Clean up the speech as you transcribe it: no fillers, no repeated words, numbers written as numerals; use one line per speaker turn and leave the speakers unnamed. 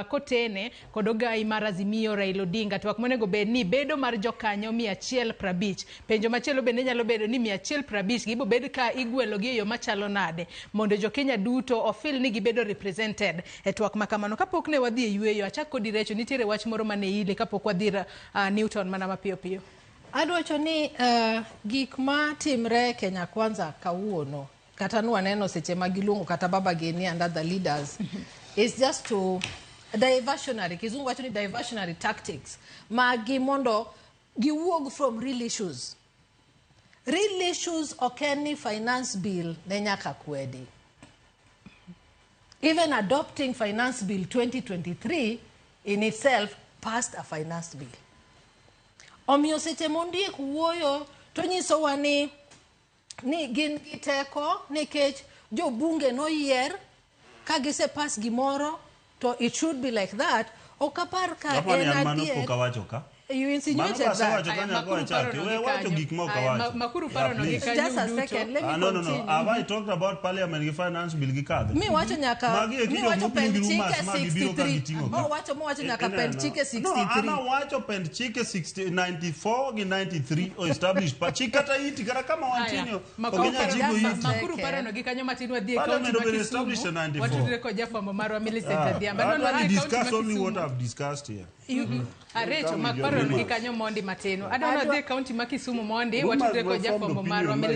kotene kod ogai mar Azimio Raila Odinga. Twak monego bed ni bedo mar jokanyo 150. Penjo machielo bende nyalo bedo ni 150 gibo bed ka igwelo gi yo machalo nade mondo jo Kenya duto ofil ni gibedo represented. E twak makamano kapok ne wadhi e yueyo achak kodi Recho nitiere wach moro mane ile kapok wadhi Newton mana mapiyo piyo.
Adwacho ni gik ma timre Kenya Kwanza kawuono kata nwaneno seche magiluongo kata Baba Gini and other leaders is just to diversionary, kizungu wacho ni diversionary tactics magi mondo giwuog from real issues. Real issues okeni finance bill ne nyaka kwedi. Even adopting finance bill 2023 in itself passed a finance bill. Omiyo seche mondiek wuoyo to nyisowa ni gin giteko nikech jo bunge no yier ka gise pass gimoro to it should be like that. Okapar ka
en
you insinuated that.
Makuru paro no gi kanyo.
Just a second, let me continue.
No. Have I talked about parliament finance bill gikadhe?
Mi wacho nyaka mi wacho pen chike 63. Oh wacho nyaka pen chike 63.
No, ana wacho pen chike 94 gi 93 o establish pa chikata iti kara kama wantinyo.
Okenya jibu iti. Makuru paro no gi kanyo matin wadhi e county
ma
watudre ko jafwambo marwa Millicent Adhiambo.
No, discuss only what I've discussed here.
Recho makparo no gi kanyo mondi matino. Adwa dhi e county ma Kisumu mondi watudre ko jafwambo marwa Millicent